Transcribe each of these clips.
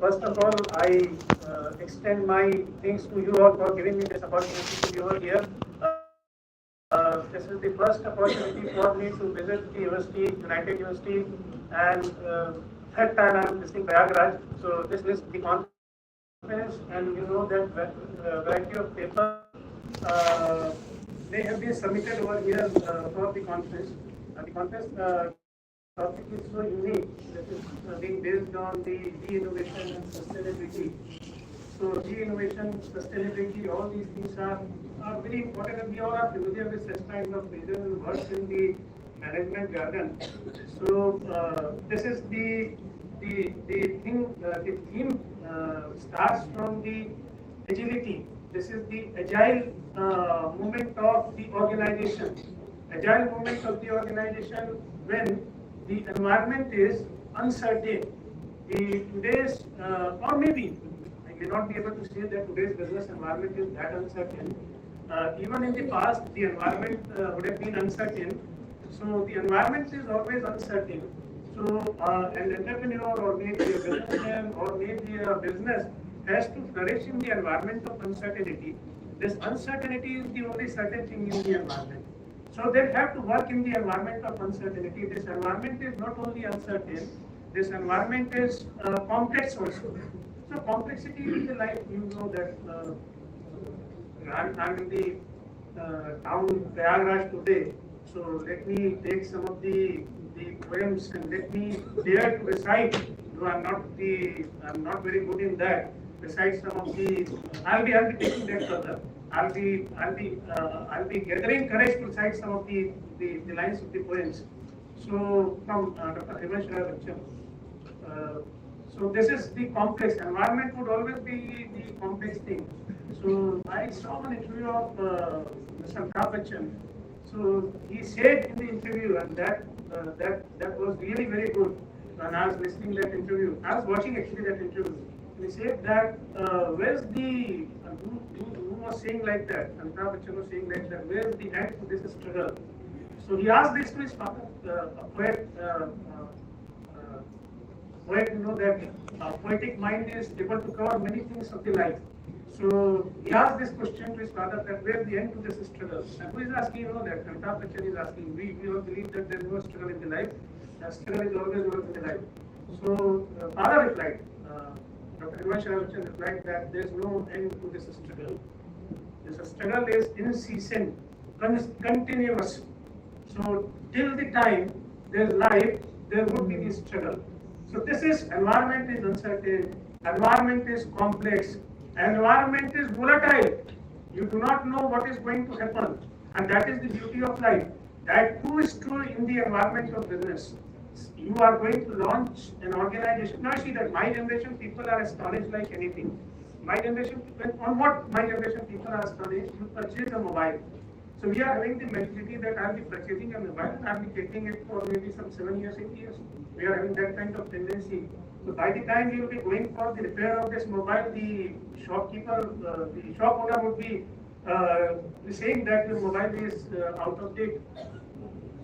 First of all, I extend my thanks to you all for giving me this opportunity to be over here. This is the first opportunity for me to visit the university, United University, and third time I'm visiting Prayagraj. So this is the conference, and you know that variety of papers they have been submitted over here for the conference. The conference topic is so unique. That is being based on the re-innovation and sustainability. So re-innovation, sustainability, all these things are very important, and we all are familiar with such kind of regional words in the management jargon. So this is the thing. The theme starts from the agility. This is the agile movement of the organization. Agile movement of the organization when the environment is uncertain. Today's or maybe I may not be able to say that today's business environment is that uncertain. Even in the past, the environment would have been uncertain. So the environment is always uncertain. So an entrepreneur or maybe a businessman or maybe a business has to flourish in the environment of uncertainty. This uncertainty is the only certain thing in the environment. So they have to work in the environment of uncertainty. This environment is not only uncertain, this environment is complex also. So complexity in the life, you know that I'm in the town Prayagraj today. So let me take some of the poems and let me dare to recite. Though I'm not very good in that. Recite some of the. I'll be taking that further. I'll be gathering courage to recite some of the lines of the poems. So from Dr. Himanshu so this is the complex. Environment would always be the complex thing. So I saw an interview of Mr. Amitabh Bachchan. So he said in the interview, and that was really very good. When I was listening to that interview, I was watching actually that interview. He said that where's the who was saying like that? Amitabh Bachchan was saying like that. Where's the end to this struggle? So he asked this to his father, a poet. Poet, you know that poetic mind is able to cover many things of the life. So he asked this question to his father that where the end to this struggle? And who is asking, you know, that Amitabh Bachchan is asking. We all believe that there is no struggle in the life. Struggle is always in the life. So father replied, Dr. Himanshu Bachchan replied that there is no end to this struggle. This struggle is incessant, continuous. So till the time there is life, there would be this struggle. So this is environment is uncertain, environment is complex, environment is volatile. You do not know what is going to happen, and that is the beauty of life. That too is true in the environment of business. You are going to launch an organization. Now see that my generation people are astonished like anything. My generation, on what my generation people are astonished, you purchase a mobile. So we are having the mentality that I'll be purchasing a mobile and I'll be taking it for maybe some 7 years, 8 years. We are having that kind of tendency. So by the time you will be going for the repair of this mobile, the shopkeeper, the shop owner would be saying that your mobile is out of date.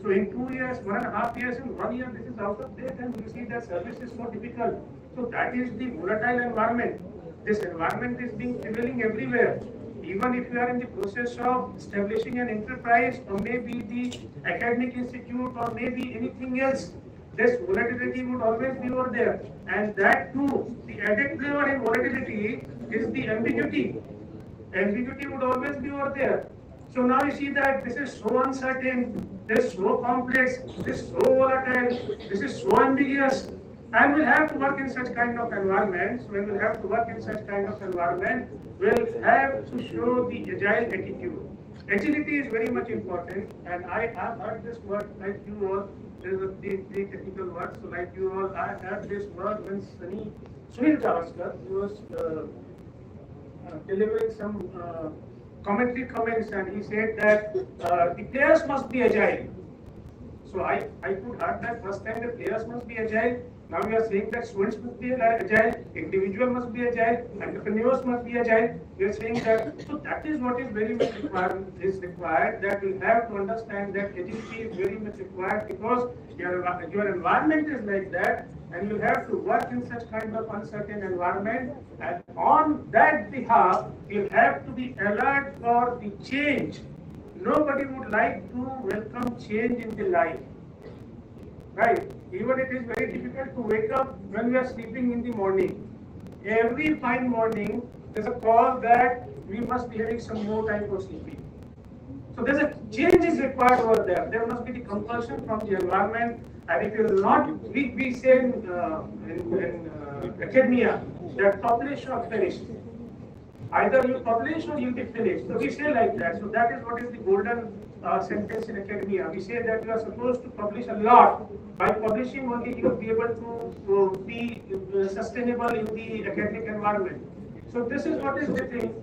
So in 2 years, 1.5 years, in 1 year, this is out of date, and you see that service is so difficult. So that is the volatile environment. This environment is being prevailing everywhere. Even if you are in the process of establishing an enterprise, or maybe the academic institute, or maybe anything else, this volatility would always be over there. And that too, the added flavor in volatility is the ambiguity. Ambiguity would always be over there. So now you see that this is so uncertain, this is so complex, this is so volatile, this is so ambiguous. And we'll have to work in such kind of environments. When we'll have to work in such kind of environment, we'll have to show the agile attitude. Agility is very much important, and I have heard this word like you all. There is a three technical words. So like you all, I heard this word when Sunil Gavaskar was delivering some commentary comments, and he said that the players must be agile. So I could heard that first time the players must be agile. Now we are saying that students must be agile, individual must be agile, entrepreneurs must be agile. We are saying that, so that is what is very much required, that we have to understand that agility is very much required, because your environment is like that. and you have to work in such kind of uncertain environment, and on that behalf, you have to be alert for the change. Nobody would like to welcome change in the life, right? Even it is very difficult to wake up when we are sleeping in the morning. Every fine morning, there's a call that we must be having some more time for sleeping. So there's a change is required over there. There must be the compulsion from the environment, and if you're not, we say in academia that publish or perish. Either you publish or you'll be finished. So we say like that. So that is what is the golden sentence in academia. We say that you are supposed to publish a lot. By publishing only, you will be able to be sustainable in the academic environment. So this is what is the thing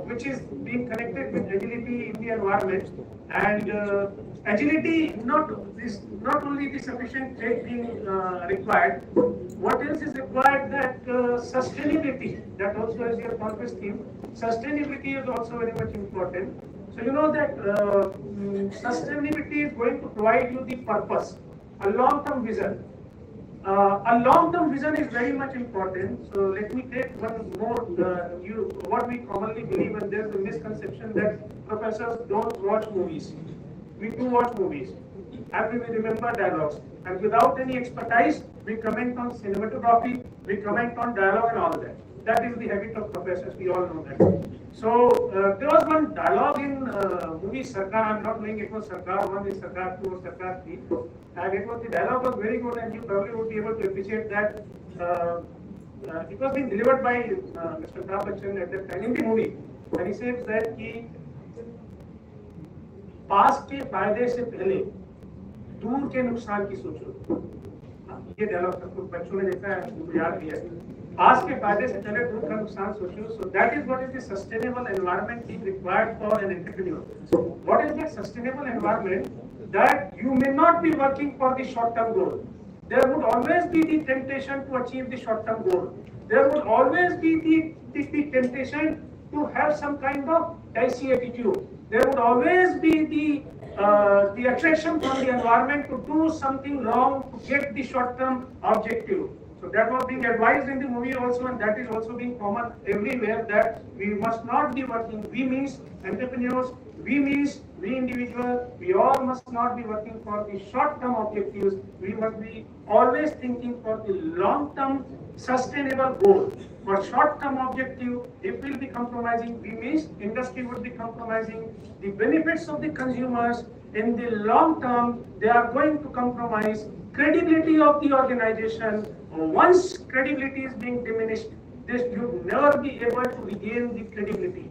which is being connected with agility in the environment, and agility not only the sufficient trade being required. What else is required? That sustainability. That also is your conference theme. Sustainability is also very much important. So you know that sustainability is going to provide you the purpose, a long-term vision. A long-term vision is very much important. So let me take one more. What we commonly believe, and there's a misconception that professors don't watch movies. We do watch movies, and we remember dialogues. And without any expertise, we comment on cinematography, we comment on dialogue and all that. That is the habit of professors. We all know that. So there was one dialogue in movie Sarkar. I'm not knowing it was Sarkar 1, is Sarkar 2, or Sarkar 3. And it was, the dialogue was very good, and you probably would be able to appreciate that. It was being delivered by Mr. Amitabh Bachchan at that time in the movie. And he says that कि पास के फायदे से पहले दूर के नुकसान की सोचो. ये डायलॉग सबको बच्चों ने देखा है, उनको याद भी है. पास के फायदे से पहले दूर का नुकसान सोचो. So that is what is the sustainable environment being required for an entrepreneur. So what is that sustainable environment? That you may not be working for the short-term goal. There would always be the temptation to achieve the short-term goal. There would always be the temptation to have some kind of dicey attitude. There would always be the attraction from the environment to do something wrong to get the short-term objective. So that was being advised in the movie also, and that is also being common everywhere, that we must not be working. We means entrepreneurs, we means we individual, we all must not be working for the short-term objectives. We must be always thinking for the long-term sustainable goal. For short-term objective, if we'll be compromising, we means industry would be compromising the benefits of the consumers. In the long term, they are going to compromise credibility of the organization. Once credibility is being diminished, this you'll never be able to regain the credibility.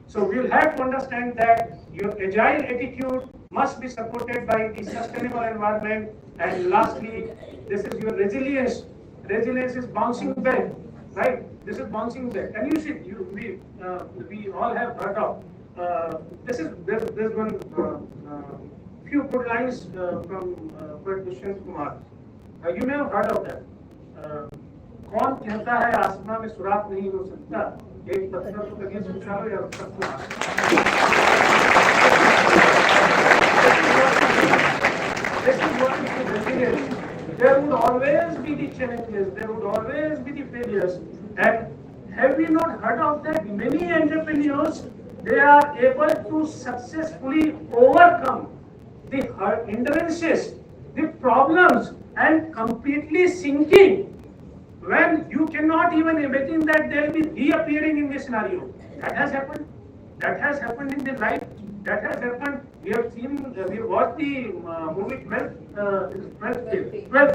So we'll have to understand that your agile attitude must be supported by the sustainable environment. And lastly, this is your resilience. Resilience is bouncing back, right? This is bouncing back. And you see, we all have heard of. There's one few good lines from Dushyanth Kumar. You may have heard of that. कौन कहता है आसमां में सुराख नहीं हो सकता, एक पत्थर को कहीं सुखा लो या सबको. This is what is resilience. There would always be the challenges, there would always be the failures. And have you not heard of that? Many entrepreneurs, they are able to successfully overcome the hindrances, the problems, and completely sinking when you cannot even imagine that they will be reappearing in this scenario. That has happened. That has happened in the life. That has happened. We have seen, we watched the movie 12th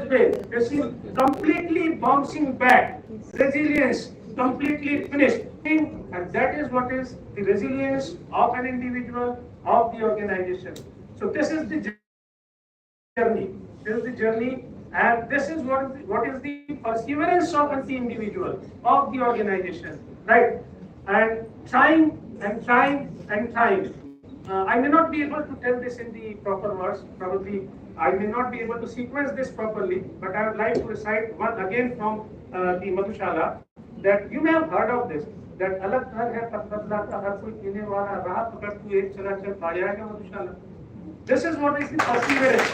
Fail. You see, completely bouncing back, resilience, completely finished. And that is what is the resilience of an individual, of the organization. So this is the journey. This is the journey, and this is what is the perseverance of the individual, of the organization, right? And trying and trying and trying. I may not be able to tell this in the proper words. Probably I may not be able to sequence this properly, but I would like to recite one again from the Madhushala, that you may have heard of this. That अलग घर है पत्थर का हर कोई पीने वाला राह पकड़ तू एक चला चल पाया है Madhushala. This is what is the perseverance.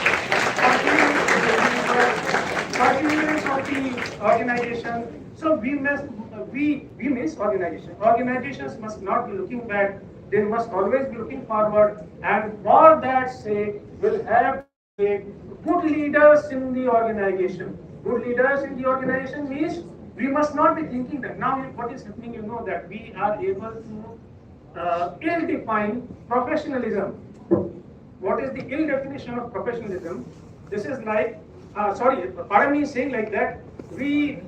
Perseverance of the organization. So we miss organization. Organizations must not be looking back. They must always be looking forward. And for that sake, will have to create good leaders in the organization. Good leaders in the organization means we must not be thinking that now what is happening. You know that we are able to ill-define professionalism. What is the ill definition of professionalism? This is like, pardon me saying like that. We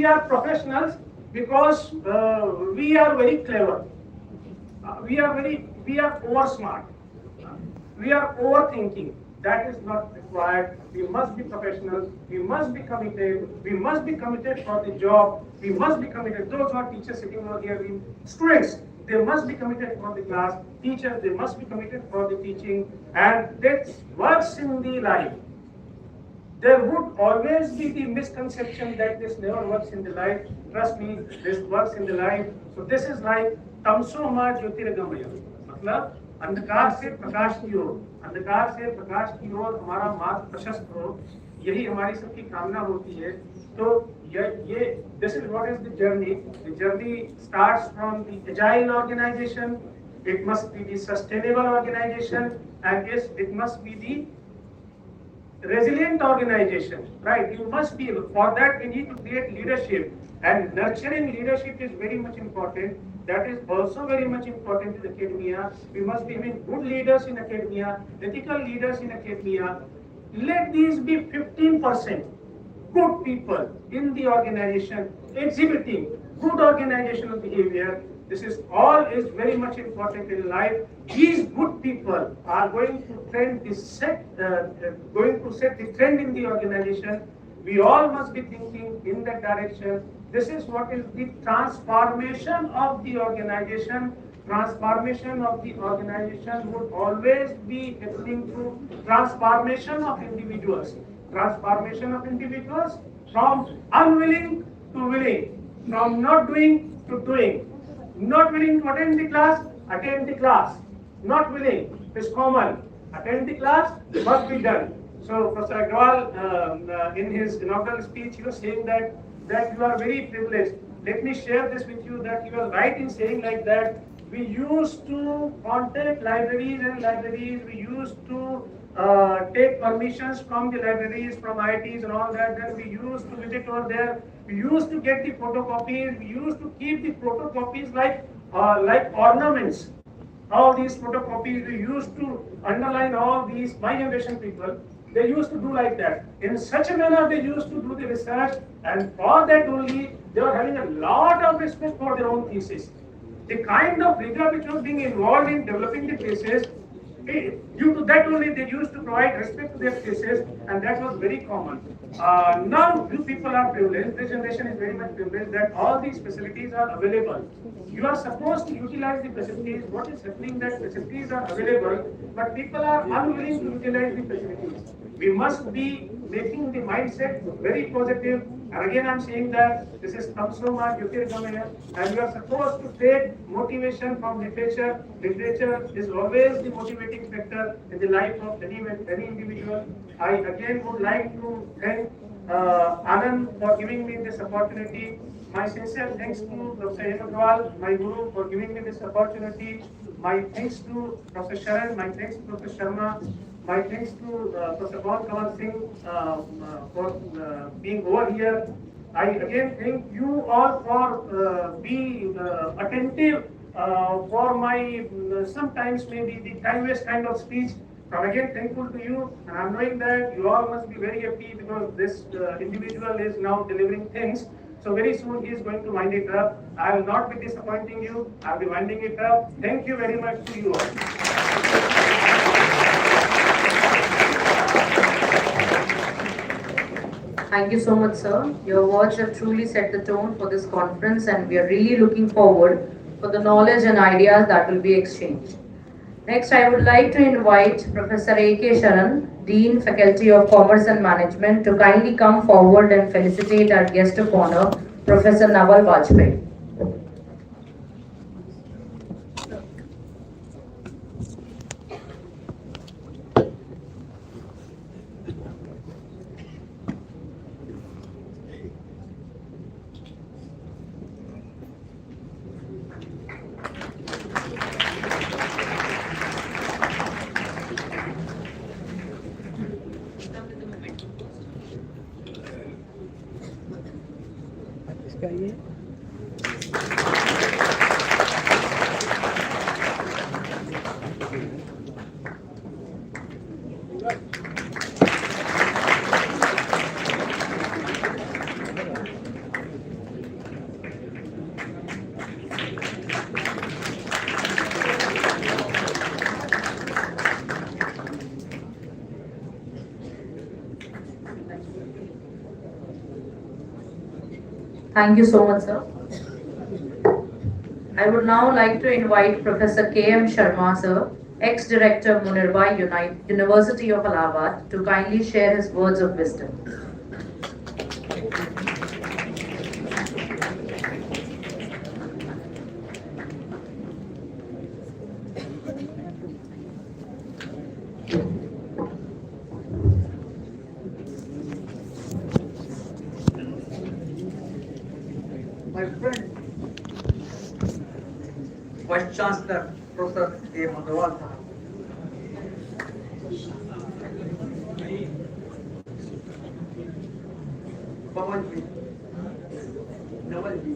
are professionals because we are very clever. We are over smart. We are overthinking. That is not required. We must be professional. We must be committed. We must be committed for the job. We must be committed. Those who are teachers sitting over here, students, they must be committed for the class. Teachers, they must be committed for the teaching. And that works in the life. There would always be the misconception that this never works in the life. Trust me, this works in the life. So this is like tamso ma jyotirgamaya. मतलब अंधकार से प्रकाश की ओर, अंधकार से प्रकाश की ओर हमारा मार्ग प्रशस्त हो, यही हमारी सबकी कामना होती है. तो ये this is what is the journey. The journey starts from the agile organization. It must be the sustainable organization, and yes, it must be the resilient organization, right? You must be, for that we need to create leadership, and nurturing leadership is very much important. That is also very much important in academia. We must be having good leaders in academia, ethical leaders in academia. Let these be 15% good people in the organization exhibiting good organizational behavior. This is all is very much important in life. These good people are going to set the trend in the organization. We all must be thinking in that direction. This is what is the transformation of the organization. Transformation of the organization would always be happening through transformation of individuals. Transformation of individuals from unwilling to willing, from not doing to doing. Not willing to attend the class, attend the class. Not willing is common. Attend the class, must be done. So Professor Agrawal, in his inaugural speech, he was saying that you are very privileged. Let me share this with you that he was right in saying like that. We used to contact libraries and libraries. We used to take permissions from the libraries, from IITs and all that. Then we used to visit over there. We used to get the photocopies. We used to keep the photocopies like ornaments. All these photocopies, we used to underline all these. My generation people, they used to do like that. In such a manner, they used to do the research, and for that only, they were having a lot of respect for their own thesis. The kind of rigor which was being involved in developing the thesis, due to that only they used to provide respect to their thesis, and that was very common. Now you people are privileged, this generation is very much privileged that all these facilities are available. You are supposed to utilize the facilities. What is happening that facilities are available, but people are unwilling to utilize the facilities. We must be making the mindset very positive. And again, I'm saying that this is Tamsoma Jyotirgamaya, and you are supposed to take motivation from literature. Literature is always the motivating factor in the life of any individual. I again would like to thank Anand for giving me this opportunity. My sincere thanks to Dr. Agrawal, my guru, for giving me this opportunity. My thanks to Professor Sharan, my thanks to Professor Sharma. My thanks to Professor Kamal Singh for being over here. I again thank you all for being attentive for my sometimes maybe the time waste kind of speech. I'm again thankful to you, and I'm knowing that you all must be very happy because this individual is now delivering things. So very soon he is going to wind it up. I will not be disappointing you. I will be winding it up. Thank you very much to you all. Thank you so much, sir. Your words have truly set the tone for this conference, and we are really looking forward for the knowledge and ideas that will be exchanged. Next, I would like to invite Professor A.K. Sharan, Dean, Faculty of Commerce and Management, to kindly come forward and felicitate our guest of honor, Professor Naval Vajpayee. किसका ये? Thank you so much, sir. I would now like to invite Professor K.M. Sharma, sir, ex-director Munirbai University of Allahabad, to kindly share his words of wisdom. My friend, Vice Chancellor Professor A. Mandawal Sahab, Pawan ji, Naval ji,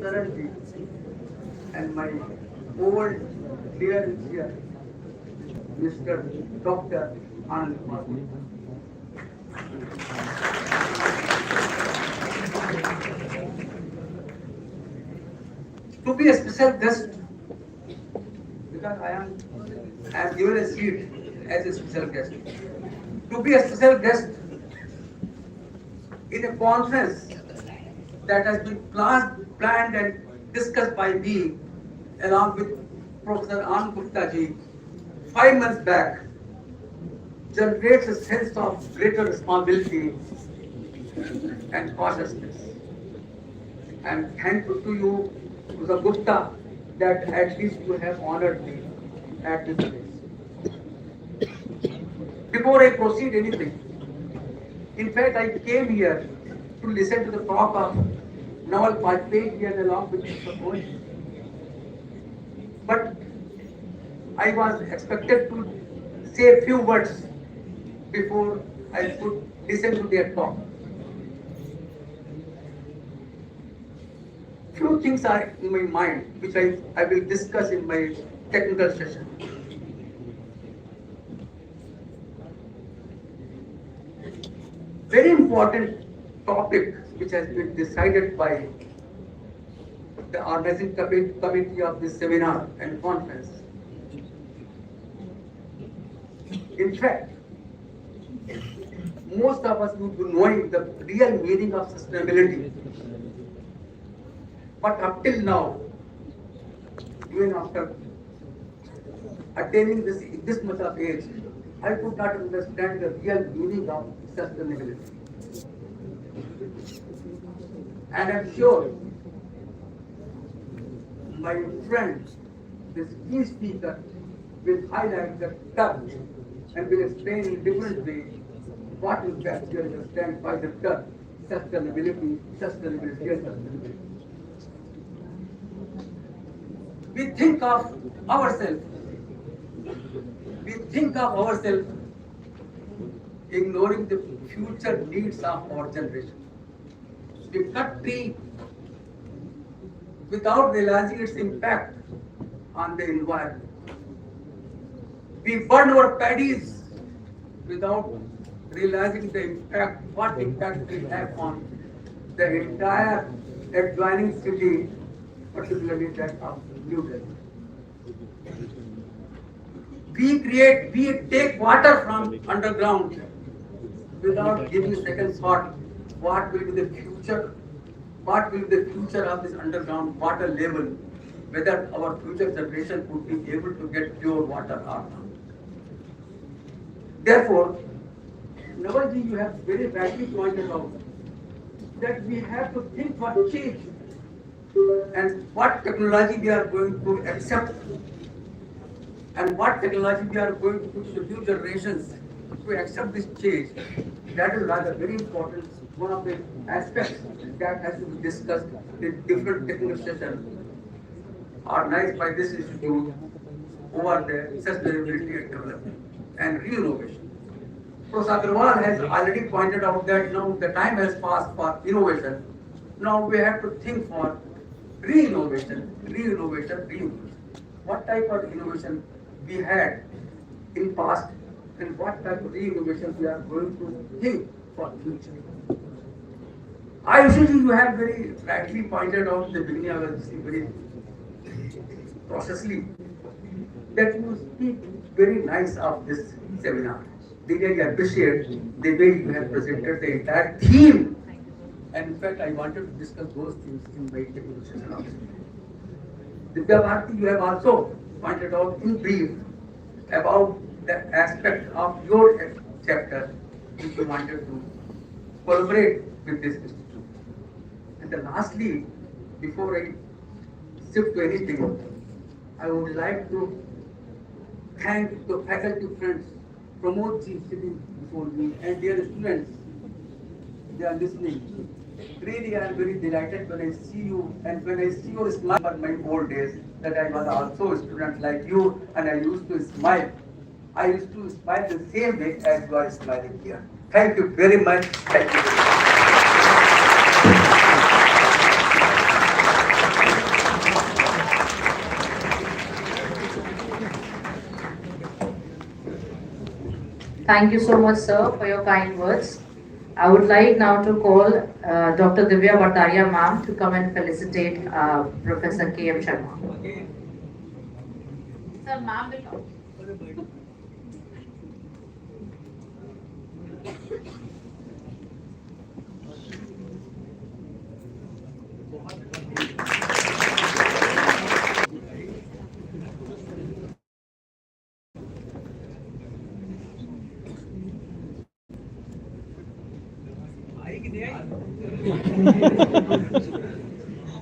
Saran ji, and my old dear here, Mr. Dr. Anand Kumar. To be a special guest, because I am given a seat as a special guest. To be a special guest in a conference that has been planned and discussed by me along with Professor Anand Gupta ji 5 months back generates a sense of greater responsibility and cautiousness. I am thankful to you, Professor Gupta, that at least you have honored me at this place. Before I proceed anything, in fact, I came here to listen to the talk of Naval Vajpayee and along with Mr. Mohan. But I was expected to say a few words before I could listen to their talk. Few things are in my mind which I will discuss in my technical session. Very important topic which has been decided by the organizing committee of this seminar and conference. In fact, most of us would be knowing the real meaning of sustainability. But up till now, even after attaining this much of age, I could not understand the real meaning of sustainability. And I'm sure my friend, this key speaker, will highlight the term and will explain in different ways what is actually understand by the term sustainability, and sustainability. We think of ourselves ignoring the future needs of our generation. We cut tree without realizing its impact on the environment. We burn our paddies without realizing the impact, what impact we have on the entire adjoining city, particularly that of New Delhi. We take water from underground without giving second thought. What will be the future? What will be the future of this underground water level? Whether our future generation would be able to get pure water or not. Therefore, Navalji, you have very rightly pointed out that we have to think for change and what technology we are going to accept and what technology we are going to put to new generations to accept this change. That is rather very important, one of the aspects that has to be discussed in different technical sessions organized by this institute over the sustainability and development and re-innovation. Professor Agrawal has already pointed out that now the time has passed for innovation Now we have to think for re-innovation, re-innovation, re-innovation. What type of innovation we had in past and what type of re-innovation we are going to think for future. I usually you have very rightly pointed out the beginning of this very processly that you speak very nice of this seminar. They really appreciate the way you have presented the entire theme. And in fact, I wanted to discuss those things in my technical session also. Divya Bharati, you have also pointed out in brief about the aspect of your chapter which you wanted to collaborate with this institute. And then lastly, before I shift to anything, I would like to thank the faculty friends, Pramod ji sitting before me, and dear students, they are listening. Really, I am very delighted when I see you and when I see your smile for my old days that I was also a student like you and I used to smile. I used to smile the same way as you are smiling here. Thank you very much. Thank you very much. Thank you so much, sir, for your kind words. I would like now to call Dr. Divya Bhattaria ma'am to come and felicitate Professor K.M. Sharma. Sir, ma'am will come.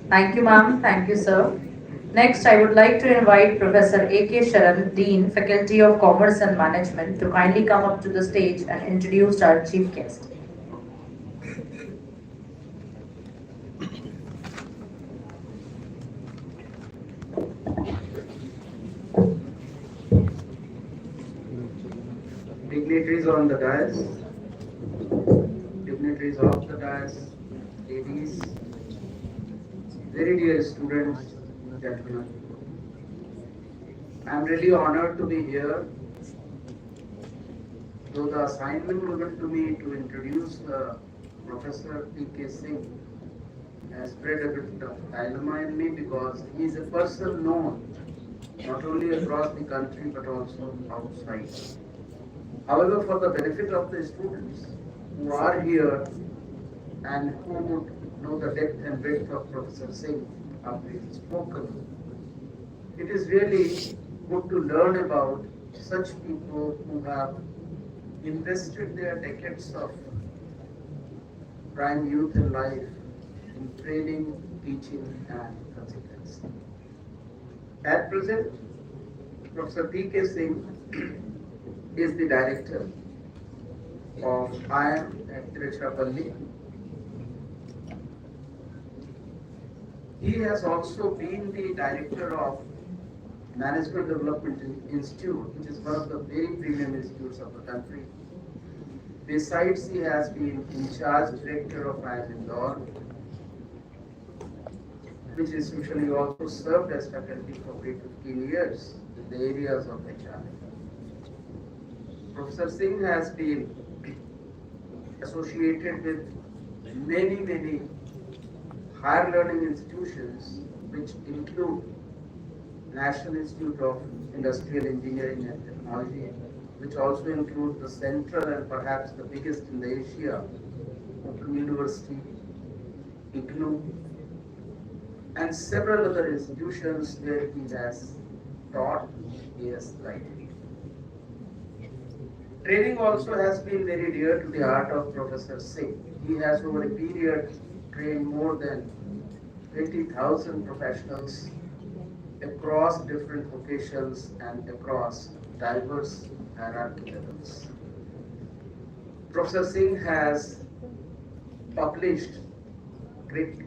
Thank you, ma'am. Thank you, sir. Next, I would like to invite Professor A.K. Sharan, Dean, Faculty of Commerce and Management, to kindly come up to the stage and introduce our chief guest. Dignitaries on the dais, dignitaries of the dais, ladies, very dear students, gentlemen. I am really honored to be here. Though the assignment given to me to introduce Professor P.K. Singh has spread a bit of dilemma in me because he is a person known not only across the country but also outside. However, for the benefit of the students who are here and who would know the depth and breadth of Professor Singh after he has spoken, it is really good to learn about such people who have invested their decades of prime youth and life in training, teaching and consultancy. At present, Professor P.K. Singh is the director of IIM at Tiruchirappalli. He has also been the director of Management Development Institute, which is one of the very premium institutes of the country. Besides, he has been in charge director of IIM Indore, which institution also served as faculty for 15 years in the areas of HR. Professor Singh has been associated with many higher learning institutions which include National Institute of Industrial Engineering and Technology, which also includes the central and perhaps the biggest in the Asia, Open University, IGNOU, and several other institutions where he has taught, he has studied. Training also has been very dear to the heart of Professor Singh. He has over a period trained more than 20,000 professionals across different vocations and across diverse hierarchy levels. Professor Singh has published great